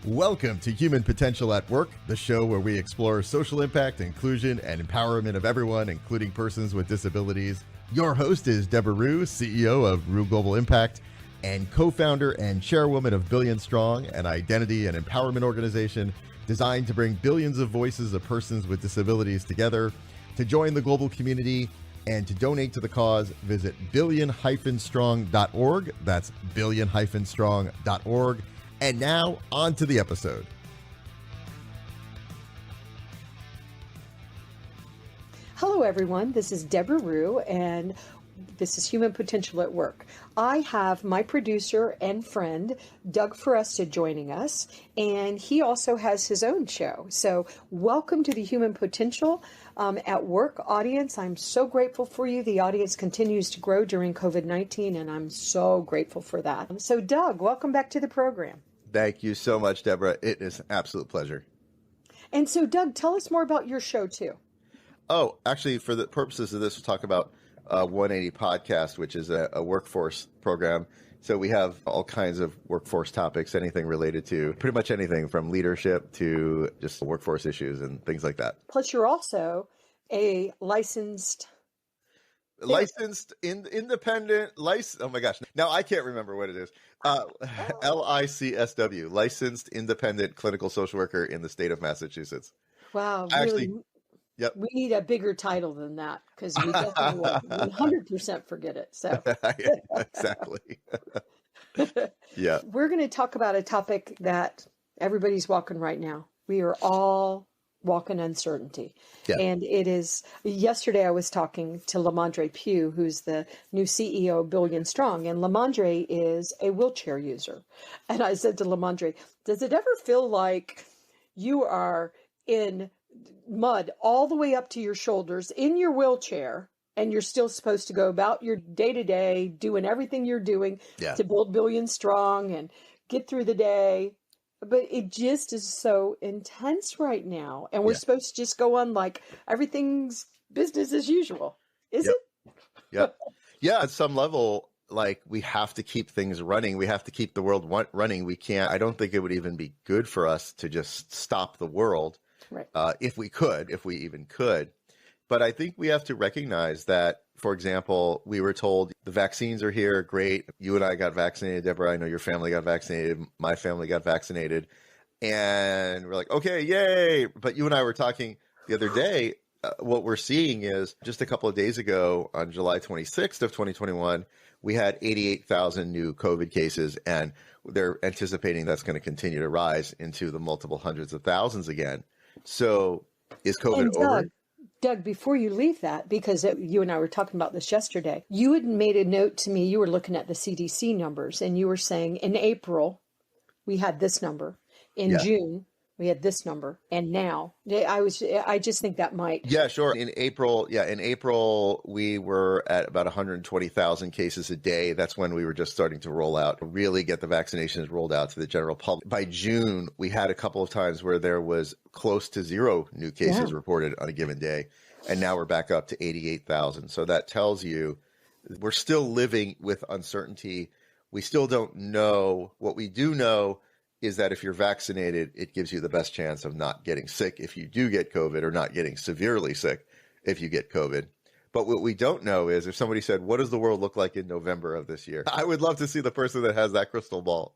Welcome to Human Potential at Work, the show where we explore social impact, inclusion, and empowerment of everyone, including persons with disabilities. Your host is Debra, CEO of Rue Global Impact and co-founder and chairwoman of Billion Strong, an identity and empowerment organization designed to bring billions of voices of persons with disabilities together. To join the global community and to donate to the cause, visit billion-strong.org. That's billion-strong.org. And now, on to the episode. Hello, everyone. This is Debra Rue, and this is Human Potential at Work. I have my producer and friend, Doug Foresta, joining us, and he also has his own show. So welcome to the Human Potential at Work audience. I'm so grateful for you. The audience continues to grow during COVID-19, and I'm so grateful for that. So Doug, welcome back to the program. Thank you so much, Debra. It is an absolute pleasure. And so, Doug, tell us more about your show, too. Oh, actually, for the purposes of this, we'll talk about 180 Podcast, which is a workforce program. So we have all kinds of workforce topics, anything related to pretty much anything from leadership to just workforce issues and things like that. Plus, you're also a licensed independent license. Oh my gosh. Now I can't remember what it is. LICSW, licensed independent clinical social worker in the state of Massachusetts. Wow. Actually, really, yep. We need a bigger title than that because we definitely will 100% forget it. So exactly. Yeah. We're going to talk about a topic that everybody's walking right now. We are all walking uncertainty. Yeah. And it is, yesterday I was talking to Lamondre Pugh, who's the new CEO of Billion Strong, and Lamondre is a wheelchair user. And I said to Lamondre, does it ever feel like you are in mud all the way up to your shoulders in your wheelchair, and you're still supposed to go about your day-to-day, doing everything you're doing to build Billion Strong and get through the day? But it just is so intense right now. And we're supposed to just go on like everything's business as usual. Is it? Yeah. Yeah. At some level, like we have to keep things running. We have to keep the world running. We can't, I don't think it would even be good for us to just stop the world. Right. If we even could. But I think we have to recognize that, for example, we were told the vaccines are here. Great. You and I got vaccinated, Debra. I know your family got vaccinated. My family got vaccinated. And we're like, okay, yay. But you and I were talking the other day. What we're seeing is just a couple of days ago on July 26th of 2021, we had 88,000 new COVID cases. And they're anticipating that's going to continue to rise into the multiple hundreds of thousands again. So is COVID over? Doug, before you leave that, because you and I were talking about this yesterday, you had made a note to me. You were looking at the CDC numbers and you were saying in April, we had this number. In June, we had this number. And now I just think that might. Yeah, sure. In April, we were at about 120,000 cases a day. That's when we were just starting to roll out, really get the vaccinations rolled out to the general public. By June, we had a couple of times where there was close to zero new cases reported on a given day. And now we're back up to 88,000. So that tells you we're still living with uncertainty. We still don't know. What we do know is that if you're vaccinated, it gives you the best chance of not getting sick if you do get COVID, or not getting severely sick if you get COVID. But what we don't know is if somebody said, what does the world look like in November of this year? I would love to see the person that has that crystal ball.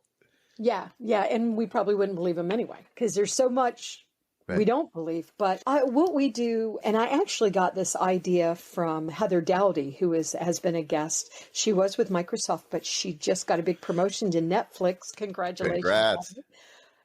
Yeah. And we probably wouldn't believe them anyway, because there's so much we don't believe. But what we do, and I actually got this idea from Heather Dowdy, who has been a guest. She was with Microsoft, but she just got a big promotion to Netflix. Congratulations. Congrats.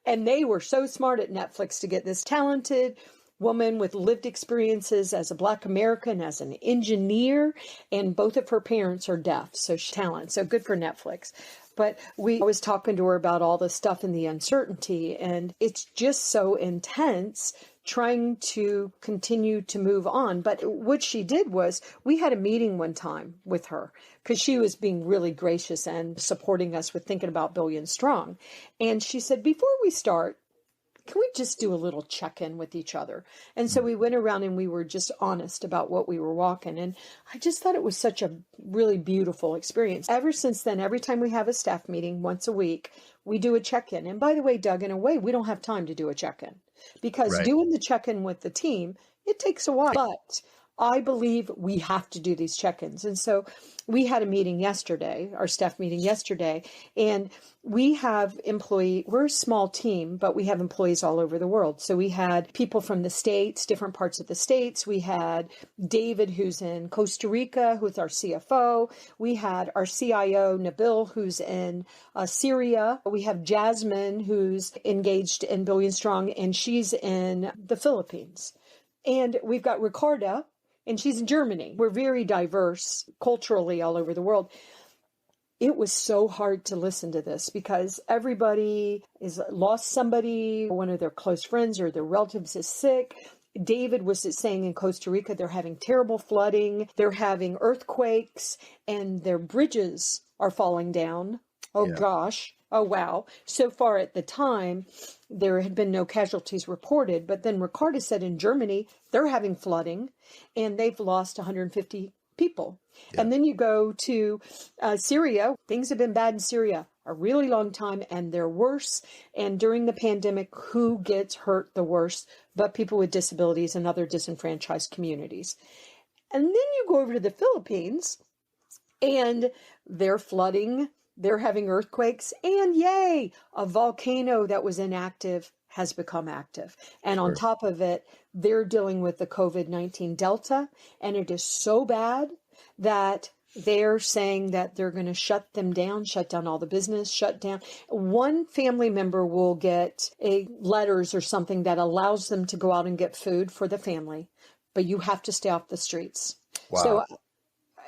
And they were so smart at Netflix to get this talented woman with lived experiences as a Black American, as an engineer, and both of her parents are deaf. So she's talented. So good for Netflix. But I was talking to her about all the stuff and the uncertainty, and it's just so intense trying to continue to move on. But what she did was, we had a meeting one time with her because she was being really gracious and supporting us with thinking about Billion Strong. And she said, before we start, can we just do a little check-in with each other? And so we went around and we were just honest about what we were walking. And I just thought it was such a really beautiful experience. Ever since then, every time we have a staff meeting once a week, we do a check-in. And by the way, Doug, in a way, we don't have time to do a check-in because Right. doing the check-in with the team, it takes a while. But I believe we have to do these check-ins. And so we had a meeting yesterday, our staff meeting yesterday, and we have we're a small team, but we have employees all over the world. So we had people from the States, different parts of the States. We had David, who's in Costa Rica, who's our CFO. We had our CIO, Nabil, who's in Syria. We have Jasmine, who's engaged in Billion Strong, and she's in the Philippines. And we've got Ricarda, and she's in Germany. We're very diverse culturally all over the world. It was so hard to listen to this because everybody is lost somebody, one of their close friends or their relatives is sick. David was saying in Costa Rica, they're having terrible flooding, they're having earthquakes, and their bridges are falling down. Oh, Yeah. gosh. Oh, wow. So far at the time, there had been no casualties reported. But then Ricardo said in Germany, they're having flooding and they've lost 150 people. Yeah. And then you go to Syria. Things have been bad in Syria a really long time and they're worse. And during the pandemic, who gets hurt the worst? But people with disabilities and other disenfranchised communities. And then you go over to the Philippines and they're flooding. They're having earthquakes, and yay, a volcano that was inactive has become active. And on top of it, they're dealing with the COVID-19 Delta, and it is so bad that they're saying that they're going to shut down all the business, shut down. One family member will get letters or something that allows them to go out and get food for the family, but you have to stay off the streets. Wow. So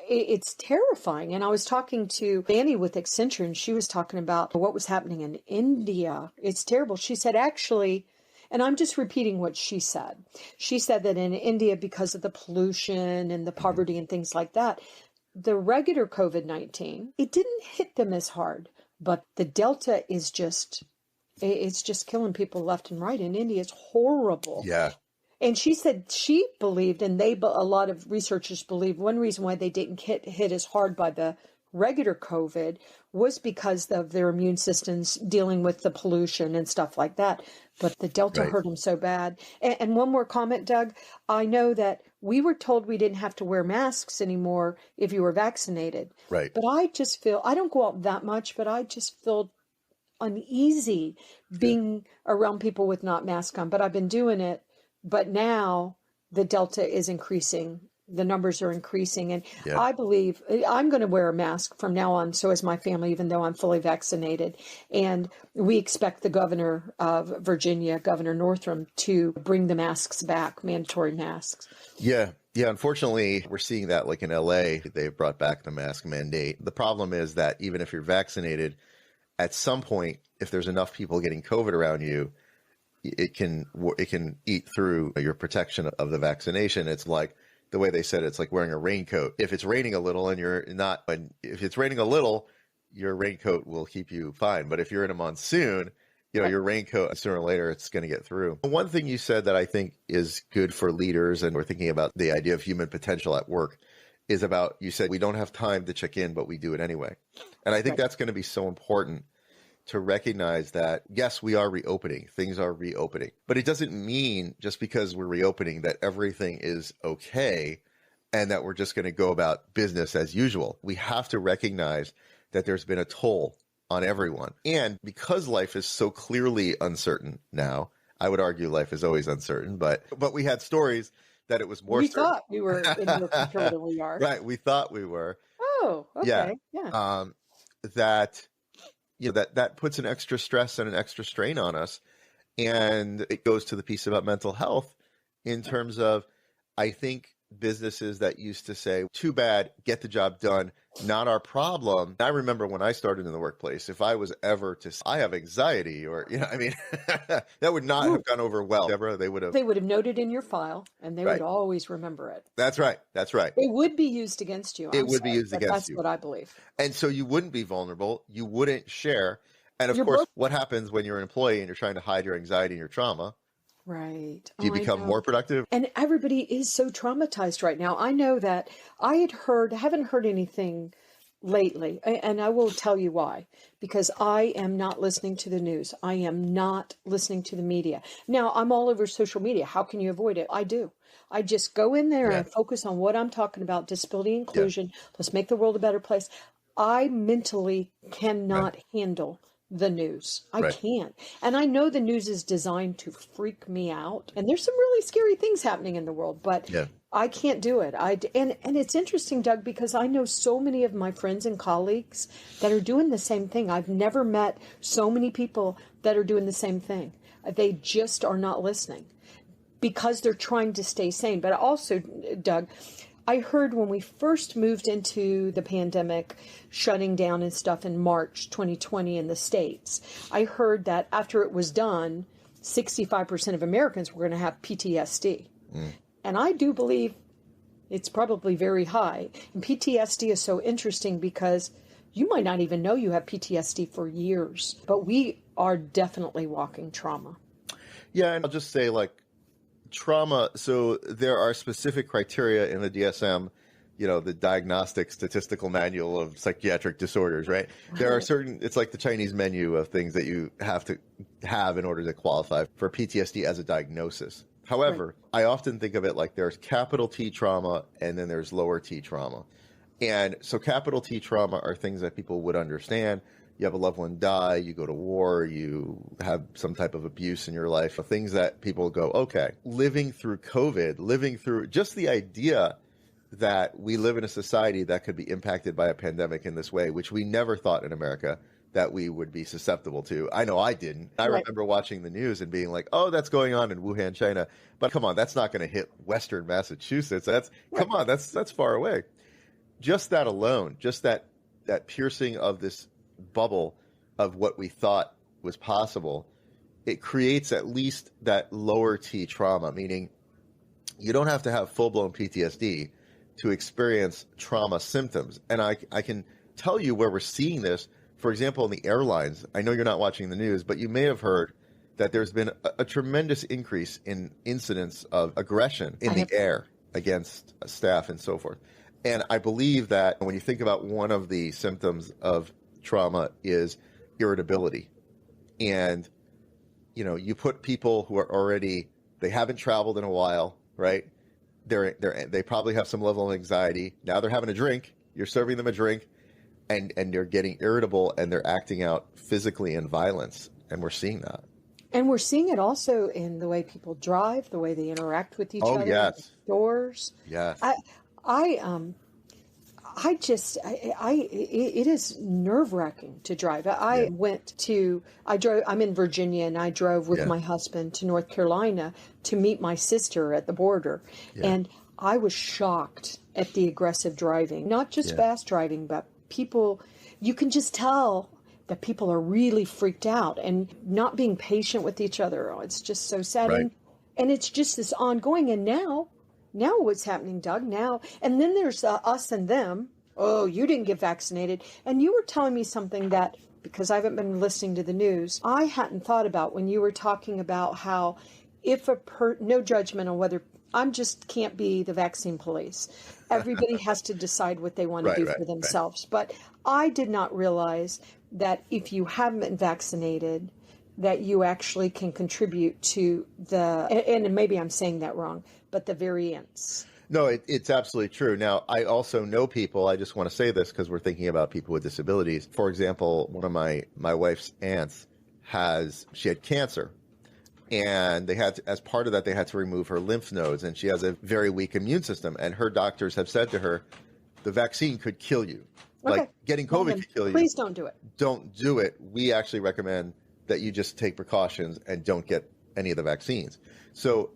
it's terrifying. And I was talking to Annie with Accenture, and she was talking about what was happening in India. It's terrible. She said, actually, and I'm just repeating what she said. She said that in India, because of the pollution and the poverty and things like that, the regular COVID-19, it didn't hit them as hard. But the Delta is it's just killing people left and right in India. It's horrible. Yeah. And she said she believed, and a lot of researchers believe, one reason why they didn't hit as hard by the regular COVID was because of their immune systems dealing with the pollution and stuff like that. But the Delta hurt them so bad. And one more comment, Doug. I know that we were told we didn't have to wear masks anymore if you were vaccinated. Right. But I just feel, I don't go out that much, but I just feel uneasy being around people with not masks on. But I've been doing it. But now the Delta is increasing. The numbers are increasing. And I believe I'm going to wear a mask from now on. So is my family, even though I'm fully vaccinated. And we expect the governor of Virginia, Governor Northam, to bring the masks back, mandatory masks. Yeah. Yeah. Unfortunately, we're seeing that like in LA, they've brought back the mask mandate. The problem is that even if you're vaccinated, at some point, if there's enough people getting COVID around you, it can eat through your protection of the vaccination. It's like the way they said it's like wearing a raincoat. If it's raining a little and if it's raining a little, your raincoat will keep you fine. But if you're in a monsoon, your raincoat, sooner or later, it's going to get through. One thing you said that I think is good for leaders, and we're thinking about the idea of human potential at work, is about, you said we don't have time to check in, but we do it anyway. And I think that's going to be so important to recognize that, yes, we are reopening. Things are reopening. But it doesn't mean just because we're reopening that everything is okay and that we're just going to go about business as usual. We have to recognize that there's been a toll on everyone. And because life is so clearly uncertain now, I would argue life is always uncertain, but we had stories that it was more We certain. thought we were in more control than we are. Right. We thought we were. Oh, okay. Yeah. That puts an extra stress and an extra strain on us. And it goes to the piece about mental health in terms of, I think businesses that used to say, too bad, get the job done, not our problem. I remember when I started in the workplace, if I was ever to say, I have anxiety or, that would not have gone over well. Debra, they would have noted in your file and they would always remember it. That's right. That's right. It would be used against you. It would be used against you. That's what I believe. And so you wouldn't be vulnerable. You wouldn't share. And of You're course, both what happens when you're an employee and you're trying to hide your anxiety and your trauma? right. Do you Oh, I become know. more productive? And everybody is so traumatized right now. I know that haven't heard anything lately, and I will tell you why. Because I am not listening to the news. I am not listening to the media. Now, I'm all over social media. How can you avoid it? I do. I just go in there Yeah. and focus on what I'm talking about, disability Yeah. inclusion. Let's make the world a better place. I mentally Right. cannot handle the news. I Right. can't. And I know the news is designed to freak me out. And there's some really scary things happening in the world, but Yeah. I can't do it. And it's interesting, Doug, because I know so many of my friends and colleagues that are doing the same thing. I've never met so many people that are doing the same thing. They just are not listening because they're trying to stay sane. But also, Doug, I heard when we first moved into the pandemic, shutting down and stuff in March 2020 in the States, I heard that after it was done, 65% of Americans were going to have PTSD. And I do believe it's probably very high. And PTSD is so interesting because you might not even know you have PTSD for years, but we are definitely walking trauma. Yeah. And I'll just say, like, trauma. So there are specific criteria in the DSM, the Diagnostic Statistical Manual of Psychiatric Disorders, right? There are certain, it's like the Chinese menu of things that you have to have in order to qualify for PTSD as a diagnosis. However, I often think of it like there's capital T trauma and then there's lower T trauma. And so capital T trauma are things that people would understand. You have a loved one die, you go to war, you have some type of abuse in your life, things that people go, okay, living through COVID, living through just the idea that we live in a society that could be impacted by a pandemic in this way, which we never thought in America that we would be susceptible to. I know I didn't. I remember watching the news and being like, oh, that's going on in Wuhan, China. But come on, that's not going to hit Western Massachusetts. Come on, that's far away. Just that alone, just that piercing of this bubble of what we thought was possible, it creates at least that lower T trauma, meaning you don't have to have full-blown PTSD to experience trauma symptoms. And I can tell you where we're seeing this. For example, in the airlines, I know you're not watching the news, but you may have heard that there's been a tremendous increase in incidents of aggression in the air against staff and so forth. And I believe that when you think about one of the symptoms of trauma is irritability. And, you put people who are already, they haven't traveled in a while, right? They probably have some level of anxiety. Now they're having a drink. You're serving them a drink. And they're getting irritable and they're acting out physically in violence. And we're seing that. And we're seeing it also in the way people drive, the way they interact with each other, Yes. in stores. Yes. It is nerve-wracking to drive. I'm in Virginia and I drove with my husband to North Carolina to meet my sister at the border. Yeah. And I was shocked at the aggressive driving, not just fast driving, but people, you can just tell that people are really freaked out and not being patient with each other. Oh, it's just so sad. Right. And it's just this ongoing. And now what's happening, Doug, now? And then there's us and them. Oh, you didn't get vaccinated. And you were telling me something that, because I haven't been listening to the news, I hadn't thought about when you were talking about how if no judgment on whether, can't be the vaccine police. Everybody has to decide what they want to do for themselves. But I did not realize that if you haven't been vaccinated, that you actually can contribute to and maybe I'm saying that wrong, but the variants. No, it's absolutely true. Now, I also know people, I just want to say this because we're thinking about people with disabilities. For example, one of my wife's aunts she had cancer. And they had to, as part of that, they had to remove her lymph nodes. And she has a very weak immune system. And her doctors have said to her, the vaccine could kill you. Okay. Like getting COVID could kill you. Please don't do it. Don't do it. We actually recommend that you just take precautions and don't get any of the vaccines. So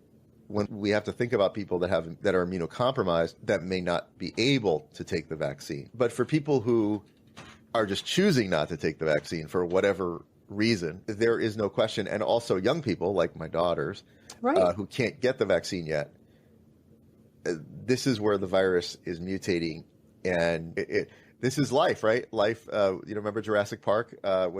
when we have to think about people that are immunocompromised that may not be able to take the vaccine. But for people who are just choosing not to take the vaccine for whatever reason, there is no question. And also young people like my daughters who can't get the vaccine yet. This is where the virus is mutating. And this is life, right? Life, remember Jurassic Park?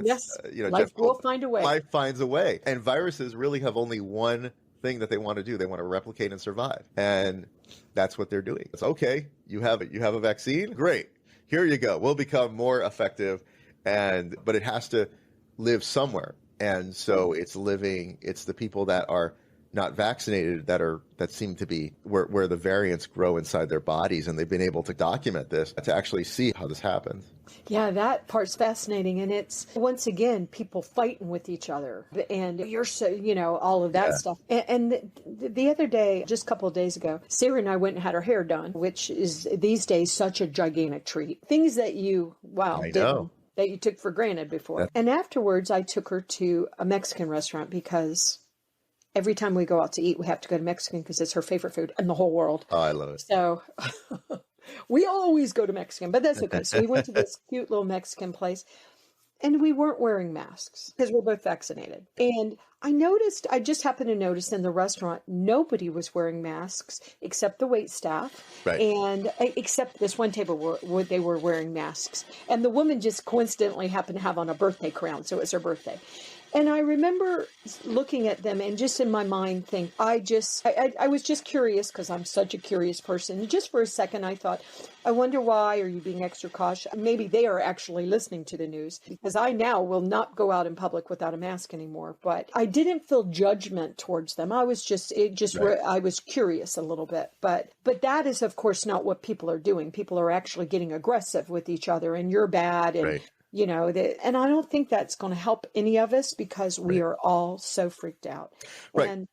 Yes, life will find a way. Life finds a way. And viruses really have only one thing that they want to do. They want to replicate and survive. And that's what they're doing. It's okay. You have it. You have a vaccine? Great. Here you go. We'll become more effective. But it has to live somewhere. And so it's the people that are not vaccinated that seem to be where the variants grow inside their bodies, and they've been able to document this to actually see how this happens. Yeah, that part's fascinating, and it's once again people fighting with each other, and you're so all of that stuff. And the other day, just a couple of days ago, Sarah and I went and had our hair done, which is these days such a gigantic treat. Things that that you took for granted before. And afterwards, I took her to a Mexican restaurant because every time we go out to eat, we have to go to Mexican because it's her favorite food in the whole world. Oh, I love it. So we always go to Mexican, but that's okay. So we went to this cute little Mexican place, and we weren't wearing masks because we're both vaccinated. And I just happened to notice in the restaurant, nobody was wearing masks except the wait staff. Right. And except this one table where they were wearing masks. And the woman just coincidentally happened to have on a birthday crown. So it was her birthday. And I remember looking at them and just in my mind think, I was just curious because I'm such a curious person. And just for a second, I thought, I wonder why are you being extra cautious? Maybe they are actually listening to the news because I now will not go out in public without a mask anymore. But I didn't feel judgment towards them. I was I was curious a little bit. But that is, of course, not what people are doing. People are actually getting aggressive with each other and you're bad. And right. And I don't think that's going to help any of us because we are all so freaked out. Right. And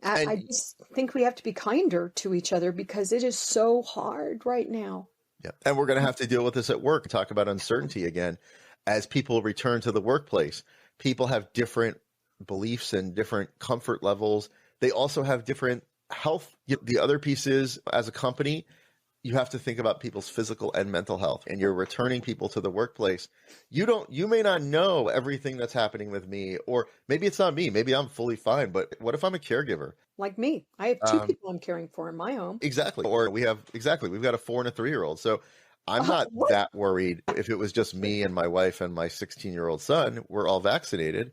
I just think we have to be kinder to each other because it is so hard right now. Yeah. And we're going to have to deal with this at work. Talk about uncertainty again. As people return to the workplace, people have different beliefs and different comfort levels. They also have different health. The other piece is, as a company, you have to think about people's physical and mental health, and you're returning people to the workplace. You may not know everything that's happening with me, or maybe it's not me. Maybe I'm fully fine, but what if I'm a caregiver? Like me, I have two people I'm caring for in my home. Exactly. Or we've got a 4 and a 3-year-old. So I'm not that worried. If it was just me and my wife and my 16-year-old son, we're all vaccinated,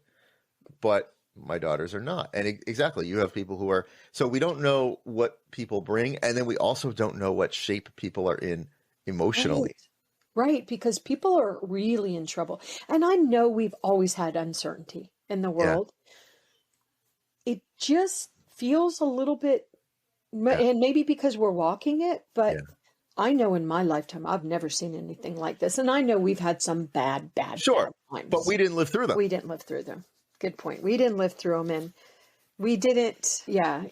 but my daughters are not. And exactly, you have people who are, so we don't know what people bring. And then we also don't know what shape people are in emotionally. Right. Because people are really in trouble. And I know we've always had uncertainty in the world. Yeah. It just feels a little bit, and maybe because we're walking it, but I know in my lifetime, I've never seen anything like this. And I know we've had some bad times. But we didn't live through them. We didn't live through them. Good point. We didn't live through them, and we didn't. Yeah,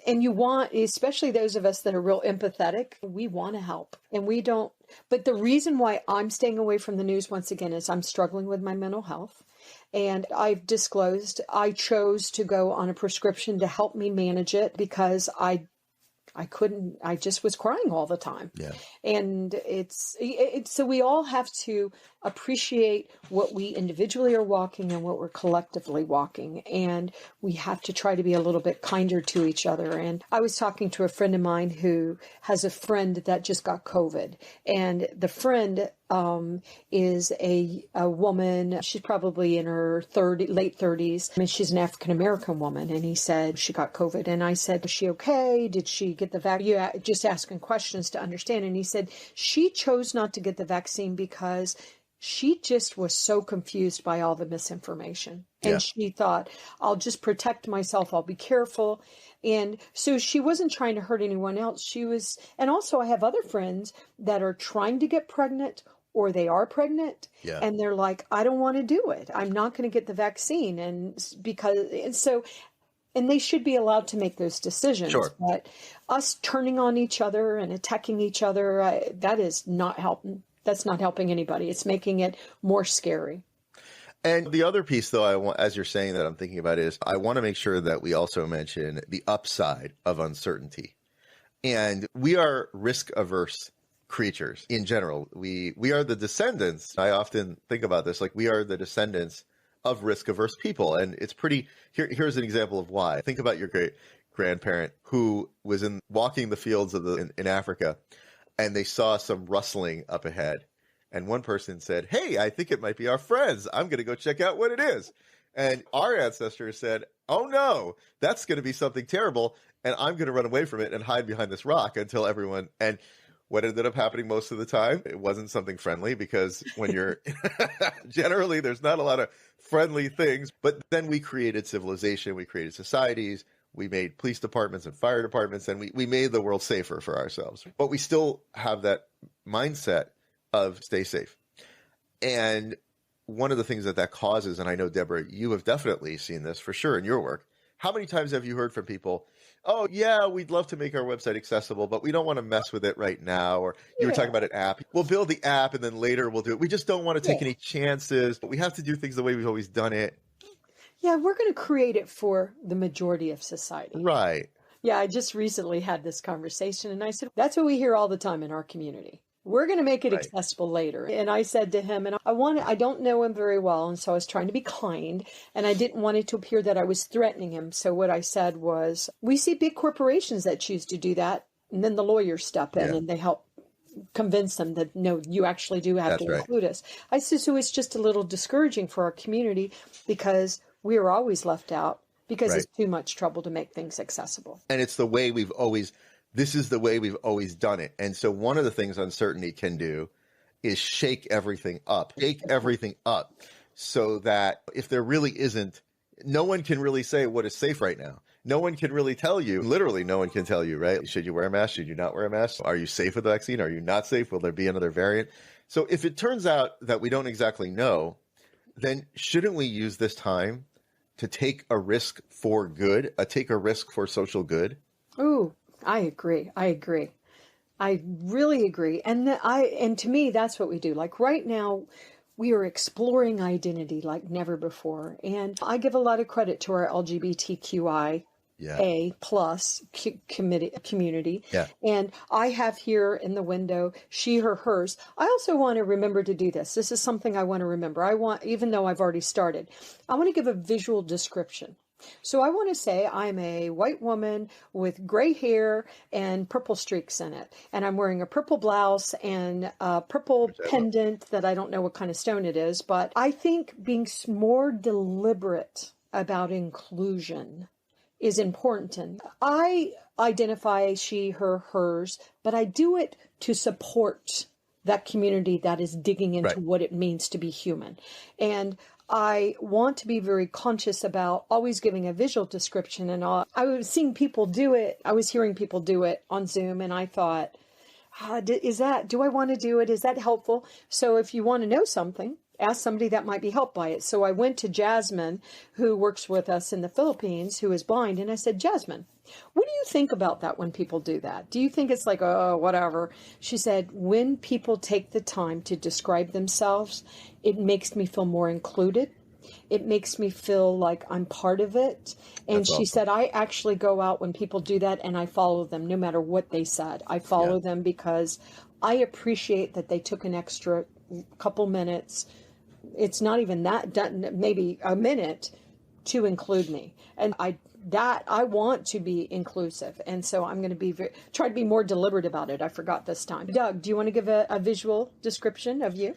and you want, especially those of us that are real empathetic, we want to help, and we don't. But the reason why I'm staying away from the news once again is I'm struggling with my mental health, and I've disclosed I chose to go on a prescription to help me manage it because I just was crying all the time. Yeah. And it's so we all have to appreciate what we individually are walking and what we're collectively walking. And we have to try to be a little bit kinder to each other. And I was talking to a friend of mine who has a friend that just got COVID. And the friend is a woman. She's probably in her late 30s. I mean, she's an African-American woman. And he said she got COVID. And I said, is she okay? Did she get the vaccine? Just asking questions to understand. And he said she chose not to get the vaccine because she just was so confused by all the misinformation. And she thought, I'll just protect myself. I'll be careful. And so she wasn't trying to hurt anyone else. And also I have other friends that are trying to get pregnant or they are pregnant and they're like, I don't want to do it. I'm not going to get the vaccine. And they should be allowed to make those decisions. Sure. But us turning on each other and attacking each other, that is not helping. That's not helping anybody. It's making it more scary. And the other piece, though, as you're saying that I'm thinking about is I want to make sure that we also mention the upside of uncertainty. And we are risk-averse creatures in general. We are the descendants. I often think about this, like we are the descendants of risk-averse people. And it's pretty, here's an example of why. Think about your great grandparent who was walking the fields in Africa. and they saw some rustling up ahead. And one person said, "Hey, I think it might be our friends. I'm going to go check out what it is." And our ancestors said, "Oh no, that's going to be something terrible. And I'm going to run away from it and hide behind this rock until everyone." And what ended up happening most of the time, it wasn't something friendly, because when you're generally, there's not a lot of friendly things. But then we created civilization, we created societies, we made police departments and fire departments, and we made the world safer for ourselves. But we still have that mindset of stay safe. And one of the things that causes, and I know, Deborah, you have definitely seen this for sure in your work. How many times have you heard from people, "Oh, yeah, we'd love to make our website accessible, but we don't want to mess with it right now." Or you were talking about an app. "We'll build the app and then later we'll do it. We just don't want to take any chances. But we have to do things the way we've always done it." Yeah, we're going to create it for the majority of society. Right. Yeah, I just recently had this conversation and I said, that's what we hear all the time in our community. We're going to make it accessible later. And I said to him, and I don't know him very well, and so I was trying to be kind, and I didn't want it to appear that I was threatening him. So what I said was, we see big corporations that choose to do that, and then the lawyers step in and they help convince them that, no, you actually do have to include us. I said, so it's just a little discouraging for our community because we are always left out because it's too much trouble to make things accessible. And it's the way this is the way we've always done it. And so one of the things uncertainty can do is shake everything up so that if there really isn't, no one can really say what is safe right now. No one can really tell you, literally no one can tell you, right? Should you wear a mask? Should you not wear a mask? Are you safe with the vaccine? Are you not safe? Will there be another variant? So if it turns out that we don't exactly know, then shouldn't we use this time to take a risk for good, take a risk for social good? Ooh, I agree. I really agree. And to me, that's what we do. Like right now, we are exploring identity like never before. And I give a lot of credit to our LGBTQI A plus community. Yeah. And I have here in the window, she, her, hers. I also want to remember to do this. This is something I want to remember. Even though I've already started, I want to give a visual description. So I want to say I'm a white woman with gray hair and purple streaks in it. And I'm wearing a purple blouse and a purple pendant that I don't know what kind of stone it is. But I think being more deliberate about inclusion is important. And I identify she, her, hers, but I do it to support that community that is digging into what it means to be human. And I want to be very conscious about always giving a visual description. And I was seeing people do it. I was hearing people do it on Zoom. And I thought, do I want to do it? Is that helpful? So if you want to know something, ask somebody that might be helped by it. So I went to Jasmine, who works with us in the Philippines, who is blind. And I said, Jasmine, what do you think about that when people do that? Do you think it's like, oh, whatever? She said, when people take the time to describe themselves, it makes me feel more included. It makes me feel like I'm part of it. And That's she awesome. said, I actually go out when people do that and I follow them no matter what they said. I follow them because I appreciate that they took an extra couple minutes. It's not even that, maybe a minute to include me. And I want to be inclusive. And so I'm going to try to be more deliberate about it. I forgot this time. Doug, do you want to give a visual description of you?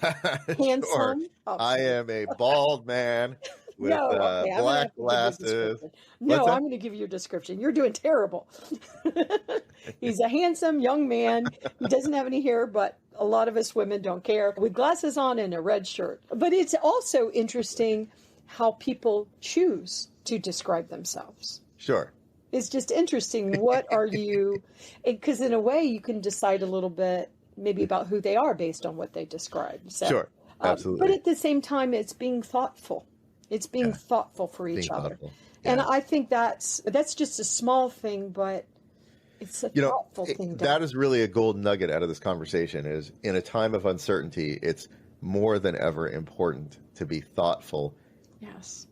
Handsome. Sure. Oh, I am a bald man with black glasses. No, I'm going to give you a description. You're doing terrible. He's a handsome young man. He doesn't have any hair, but a lot of us women don't care. With glasses on and a red shirt. But it's also interesting how people choose to describe themselves. Sure. It's just interesting. What are you? Because in a way, you can decide a little bit maybe about who they are based on what they describe. So, Sure. Absolutely. But at the same time, it's being thoughtful. It's being thoughtful for each other. Yeah. And I think that's just a small thing, but it's a thoughtful thing. That is really a golden nugget out of this conversation is in a time of uncertainty, it's more than ever important to be thoughtful. Yes.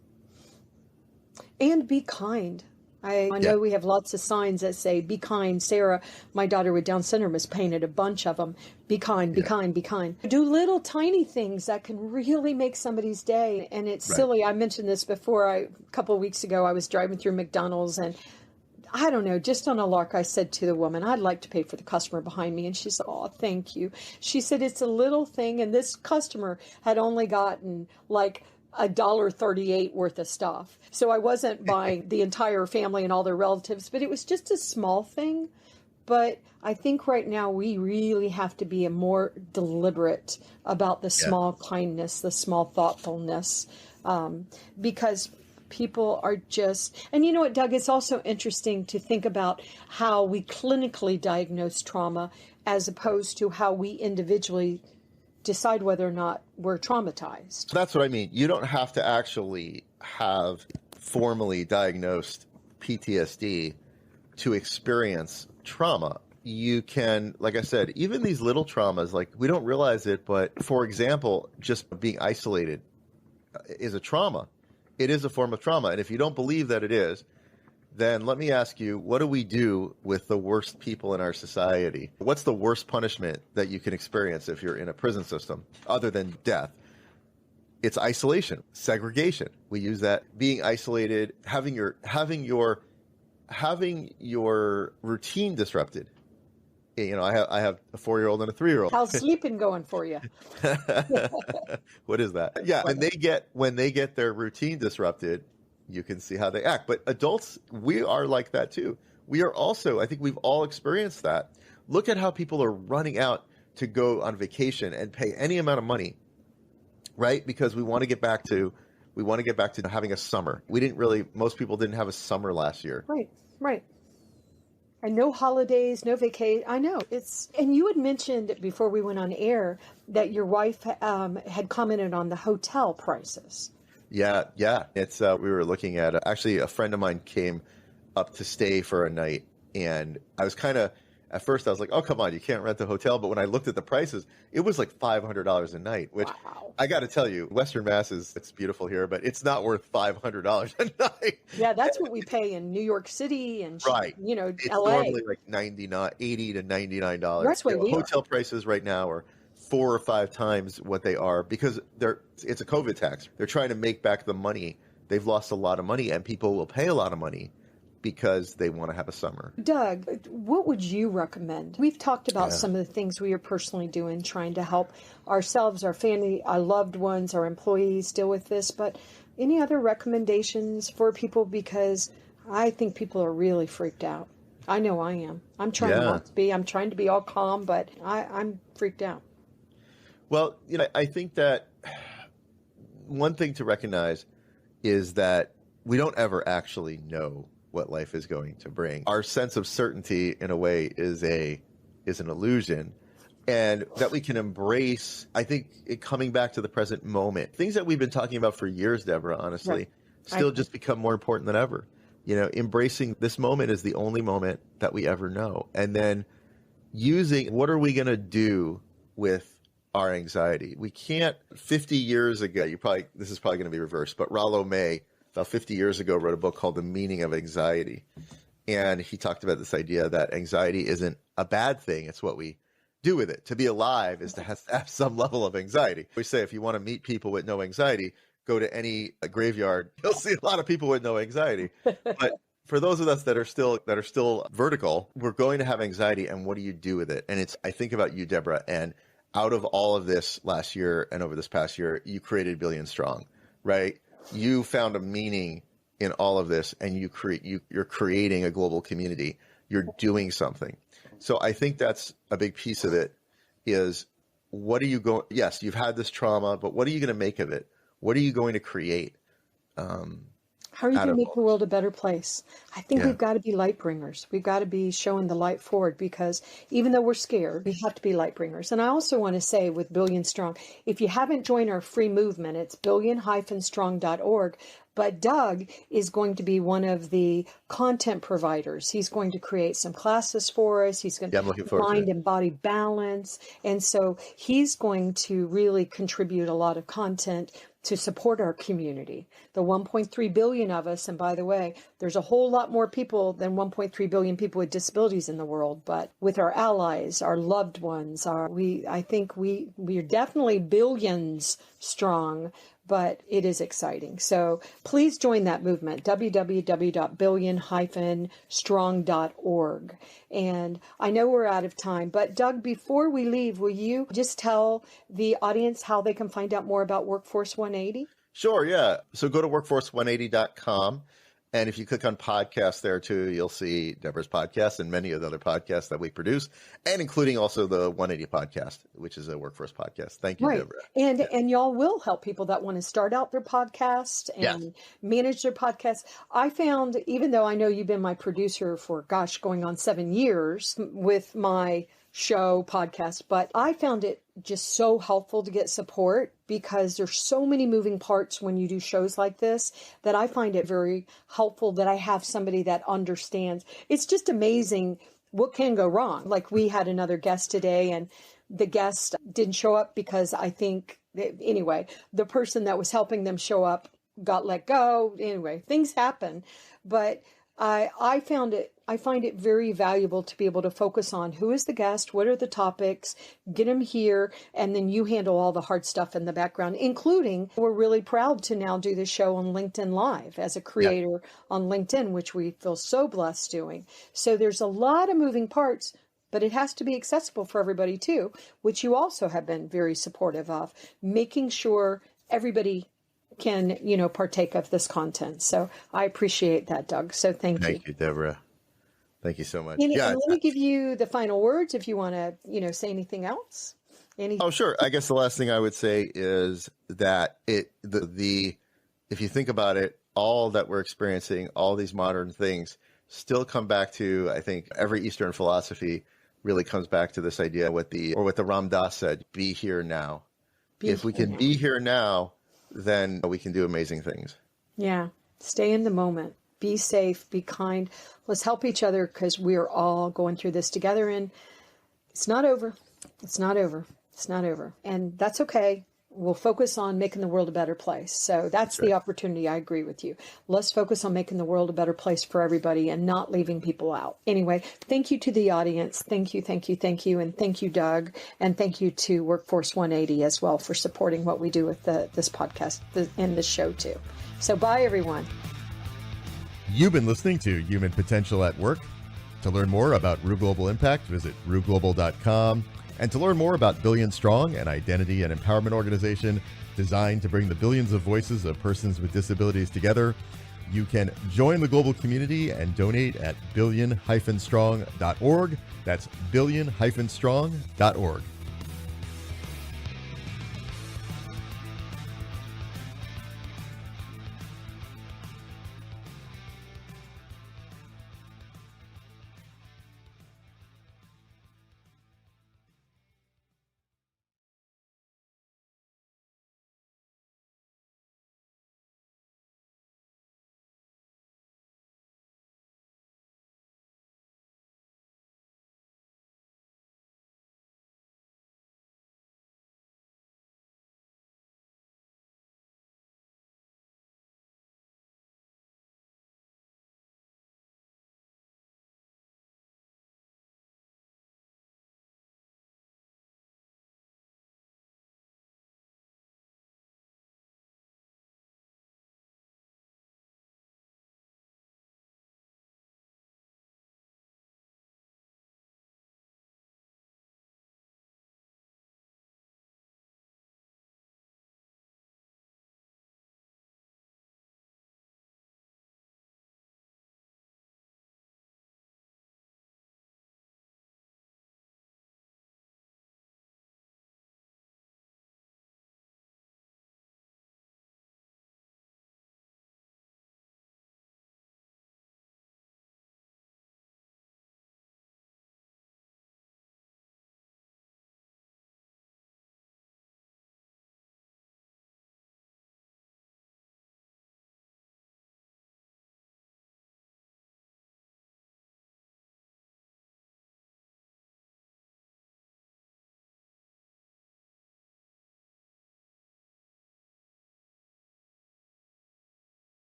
And be kind. I know we have lots of signs that say, be kind. Sarah, my daughter with Down syndrome, has painted a bunch of them. Be kind, be kind, be kind. Do little tiny things that can really make somebody's day. And it's silly. I mentioned this before. A couple of weeks ago, I was driving through McDonald's and I don't know, just on a lark, I said to the woman, I'd like to pay for the customer behind me. And she said, oh, thank you. She said, it's a little thing. And this customer had only gotten like $1.38 worth of stuff. So I wasn't buying the entire family and all their relatives, but it was just a small thing. But I think right now we really have to be more deliberate about the small kindness, the small thoughtfulness, because people are just, and you know what, Doug, it's also interesting to think about how we clinically diagnose trauma as opposed to how we individually decide whether or not we're traumatized. That's what I mean. You don't have to actually have formally diagnosed PTSD to experience trauma. You can, like I said, even these little traumas, like we don't realize it, but for example, just being isolated is a trauma. It is a form of trauma. And if you don't believe that it is, then let me ask you, what do we do with the worst people in our society? What's the worst punishment that you can experience if you're in a prison system other than death? It's isolation, segregation. We use that, being isolated, having your routine disrupted. You know, I have a 4-year-old and a 3-year-old. How's sleeping going for you? What is that? Yeah, when they get their routine disrupted, you can see how they act. But adults, we are like that too. We are also, I think we've all experienced that. Look at how people are running out to go on vacation and pay any amount of money, right? Because we want to get back to having a summer. Most people didn't have a summer last year. Right. And no holidays, no vacation. I know and you had mentioned before we went on air that your wife had commented on the hotel prices. Yeah. It's we were looking at actually a friend of mine came up to stay for a night, and I was at first I was like, oh, come on, you can't rent the hotel. But when I looked at the prices, it was like $500 a night, which I got to tell you, Western Mass it's beautiful here, but it's not worth $500 a night. Yeah, that's what we pay in New York City and right. It's LA. Normally like $80 to $99. That's what hotel prices right now are 4 or 5 times what they are because it's a COVID tax. They're trying to make back the money. They've lost a lot of money, and people will pay a lot of money because they want to have a summer. Doug, what would you recommend? We've talked about some of the things we are personally doing, trying to help ourselves, our family, our loved ones, our employees deal with this, but any other recommendations for people? Because I think people are really freaked out. I know I am. I'm trying not to be. I'm trying to be all calm, but I'm freaked out. Well, I think that one thing to recognize is that we don't ever actually know what life is going to bring. Our sense of certainty, in a way, is an illusion, and that we can embrace. I think coming back to the present moment, things that we've been talking about for years, Debra, honestly, still just become more important than ever. Embracing this moment is the only moment that we ever know, and then using what are we going to do with our anxiety? We can't. 50 years ago, this is probably going to be reversed, but Rollo May, about 50 years ago, wrote a book called The Meaning of Anxiety. And he talked about this idea that anxiety isn't a bad thing. It's what we do with it. To be alive is to have some level of anxiety. We say if you want to meet people with no anxiety, go to any graveyard. You'll see a lot of people with no anxiety. But for those of us that are still vertical, we're going to have anxiety. And what do you do with it? And I think about you, Debra, and out of all of this last year and over this past year, you created Billion Strong, right? You found a meaning in all of this, and you're creating a global community. You're doing something. So I think that's a big piece of it is what are you going, yes, you've had this trauma, but what are you going to make of it? What are you going to create? How are you going to make the world a better place? I think we've got to be light bringers. We've got to be showing the light forward, because even though we're scared, we have to be light bringers. And I also want to say with Billion Strong, if you haven't joined our free movement, it's billion-strong.org. But Doug is going to be one of the content providers. He's going to create some classes for us. He's going to mind and body balance. And so he's going to really contribute a lot of content to support our community. The 1.3 billion of us, and by the way, there's a whole lot more people than 1.3 billion people with disabilities in the world, but with our allies, our loved ones, I think we are definitely billions strong, but it is exciting. So please join that movement, www.billion-strong.org. And I know we're out of time, but Doug, before we leave, will you just tell the audience how they can find out more about Workforce 180? Sure, yeah. So go to workforce180.com. And if you click on podcasts there too, you'll see Debra's podcast and many of the other podcasts that we produce, and including also the 180 podcast, which is a workforce podcast. Thank you, Right. Debra. And y'all will help people that want to start out their podcast and manage their podcast. I found, even though I know you've been my producer for, going on 7 years with my show podcast, but I found it just so helpful to get support because there's so many moving parts when you do shows like this that I find it very helpful that I have somebody that understands. It's just amazing what can go wrong. Like we had another guest today and the guest didn't show up because I think, anyway, the person that was helping them show up got let go. Anyway, things happen. But I find it very valuable to be able to focus on who is the guest, what are the topics, get them here, and then you handle all the hard stuff in the background, including we're really proud to now do the show on LinkedIn Live as a creator on LinkedIn, which we feel so blessed doing. So there's a lot of moving parts, but it has to be accessible for everybody too, which you also have been very supportive of, making sure everybody can, partake of this content. So I appreciate that, Doug. So thank you. Thank you, Debra. Thank you so much. And let me give you the final words if you want to, say anything else. Oh, sure. I guess the last thing I would say is that if you think about it, all that we're experiencing, all these modern things still come back to, I think every Eastern philosophy really comes back to this idea what the Ram Dass said, be here now. If we can be here now, then we can do amazing things. Yeah. Stay in the moment. Be safe. Be kind. Let's help each other because we are all going through this together and it's not over. It's not over. It's not over. And that's okay. We'll focus on making the world a better place. So that's the opportunity. I agree with you. Let's focus on making the world a better place for everybody and not leaving people out. Anyway, thank you to the audience. Thank you, thank you, thank you. And thank you, Doug. And thank you to Workforce 180 as well for supporting what we do with this podcast and this show too. So bye, everyone. You've been listening to Human Potential at Work. To learn more about Rue Global Impact, visit rueglobal.com. And to learn more about Billion Strong, an identity and empowerment organization designed to bring the billions of voices of persons with disabilities together, you can join the global community and donate at billion-strong.org. That's billion-strong.org.